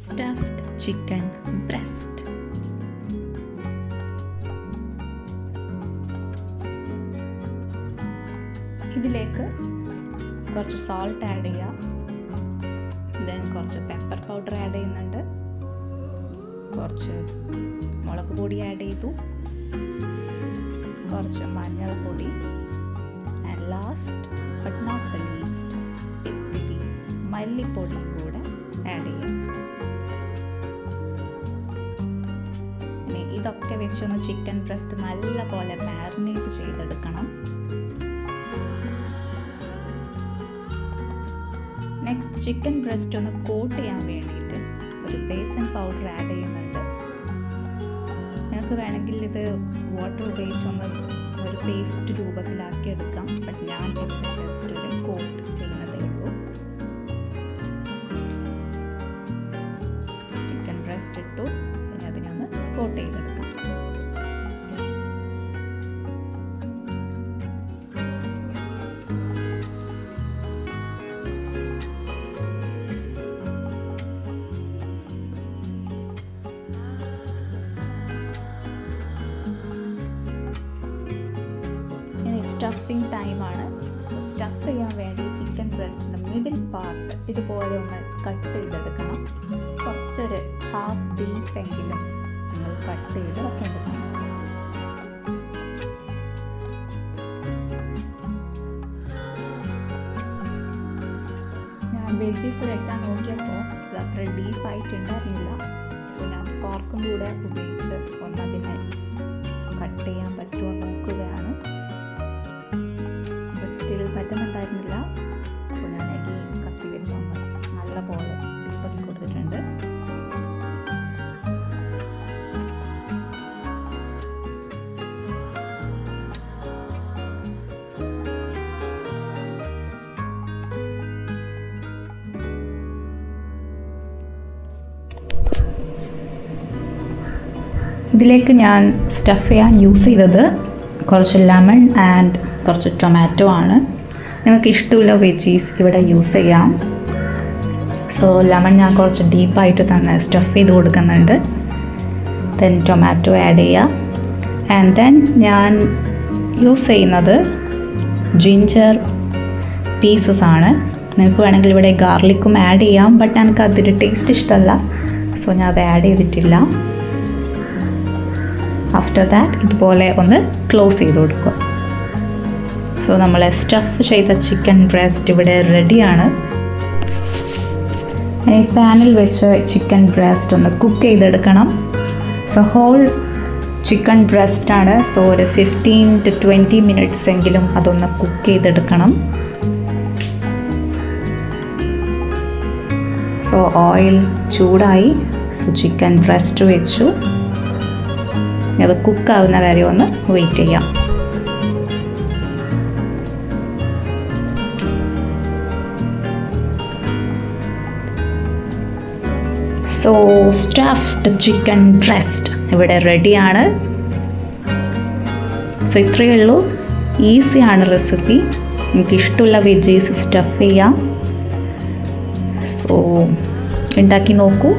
Stuffed chicken breast. ഇതിലേക്ക് കുറച്ച് salt add ചെയ്യാം. ദെൻ കുറച്ച് പെപ്പർ പൗഡർ ആഡ് ചെയ്യുന്നുണ്ട്, കുറച്ച് മുളക് പൊടി ആഡ് ചെയ്തു, കുറച്ച് മഞ്ഞൾപ്പൊടി, and last but not the least ഇത്തിരി മല്ലിപ്പൊടിയും കൂടെ ആഡ് ചെയ്യാം. ഇനി ഇതൊക്കെ വെച്ചൊന്ന് ചിക്കൻ ബ്രസ്റ്റ് നല്ല പോലെ മാരിനേറ്റ് ചെയ്തെടുക്കണം. നെക്സ്റ്റ് ചിക്കൻ ബ്രസ്റ്റ് ഒന്ന് കോട്ട് ചെയ്യാൻ വേണ്ടിയിട്ട് ഒരു ബേസൻ പൗഡർ ആഡ് ചെയ്യുന്നുണ്ട്. നിങ്ങൾക്ക് വേണമെങ്കിൽ ഇത് വാട്ടർ ഉപയോഗിച്ച് ഒന്ന് ഒരു പേസ്റ്റ് രൂപത്തിലാക്കി എടുക്കാം. ബട്ട് ഞാൻ ജസ്റ്റ് ഒരു കോട്ട് ചെയ്യുന്നതേ ഉള്ളൂ. ചിക്കൻ ബ്രസ്റ്റ് ഇട്ടു, പിന്നെ അതിനൊന്ന് കോട്ട് ചെയ്തെടുക്കാം. സ്റ്റഫിങ് ടൈമാണ്. സോ സ്റ്റഫ് ചെയ്യാൻ വേണ്ടി ചിക്കൻ ബ്രസ്റ്റിൻ്റെ മിഡിൽ പാർട്ട് ഇതുപോലെ ഒന്ന് കട്ട് ചെയ്തെടുക്കണം. കുറച്ചൊരു ഹാഫ് ഡീപ്പ് എങ്കിലും നമ്മൾ കട്ട് ചെയ്ത് വെക്കേണ്ടതാണ്. ഞാൻ വെജീസ് വെക്കാൻ നോക്കിയപ്പോൾ അത് അത്ര ഡീപ്പായിട്ടുണ്ടായിരുന്നില്ല. സോ ഞാൻ ഫോർക്കും കൂടെ ഉപയോഗിച്ച് ഒന്നതിനെ കട്ട് ചെയ്യാൻ പറ്റുമോ നോക്കുകയാണ്. സ്റ്റിൽ പറ്റുന്നുണ്ടായിരുന്നില്ല. സോ ഞാൻ അഗെയിൻ കത്തി വെച്ച് നല്ല പോലെ ഡീപ്പാക്കി കൊടുത്തിട്ടുണ്ട്. ഇതിലേക്ക് ഞാൻ സ്റ്റഫ് ചെയ്യാൻ യൂസ് ചെയ്തത് കുറച്ച് ലെമൺ ആൻഡ് കുറച്ച് ടൊമാറ്റോ ആണ്. നിങ്ങൾക്ക് ഇഷ്ടമുള്ള വെജീസ് ഇവിടെ യൂസ് ചെയ്യാം. സോ ലെമൺ ഞാൻ കുറച്ച് ഡീപ്പായിട്ട് തന്നെ സ്റ്റഫ് ചെയ്ത് കൊടുക്കുന്നുണ്ട്. ദെൻ ടൊമാറ്റോ ആഡ് ചെയ്യുക. ആൻഡ് ദെൻ ഞാൻ യൂസ് ചെയ്യുന്നത് ജിഞ്ചർ പീസസ് ആണ്. നിങ്ങൾക്ക് വേണമെങ്കിൽ ഇവിടെ ഗാർലിക്കും ആഡ് ചെയ്യാം. ബട്ട് എനിക്ക് അതിൻ്റെ ടേസ്റ്റ് ഇഷ്ടമല്ല, സോ ഞാൻ അത് ആഡ് ചെയ്തിട്ടില്ല. ആഫ്റ്റർ ദാറ്റ് ഇതുപോലെ ഒന്ന് ക്ലോസ് ചെയ്ത് കൊടുക്കുക. സോ നമ്മൾ സ്റ്റഫ് ചെയ്ത ചിക്കൻ ബ്രസ്റ്റ് ഇവിടെ റെഡിയാണ്. പാനിൽ വെച്ച് ചിക്കൻ ബ്രസ്റ്റ് ഒന്ന് കുക്ക് ചെയ്തെടുക്കണം. സോ ഹോൾ ചിക്കൻ ബ്രസ്റ്റാണ്. സോ ഒരു 15 to 20 minutes എങ്കിലും അതൊന്ന് കുക്ക് ചെയ്തെടുക്കണം. സോ ഓയിൽ ചൂടായി. സോ ചിക്കൻ ബ്രസ്റ്റ് വെച്ചു. അത് കുക്കാവുന്ന വരെ ഒന്ന് വെയിറ്റ് ചെയ്യാം. സോ സ്റ്റഫ്ഡ് ചിക്കൻ ബ്രസ്റ്റ് ഇവിടെ റെഡിയാണ്. സോ ഇത്രയേ ഉള്ളൂ. ഈസിയാണ് റെസിപ്പി. എനിക്ക് ഇഷ്ടമുള്ള വെജീസ് സ്റ്റഫ് ചെയ്യാം. സോ ഉണ്ടാക്കി നോക്കൂ.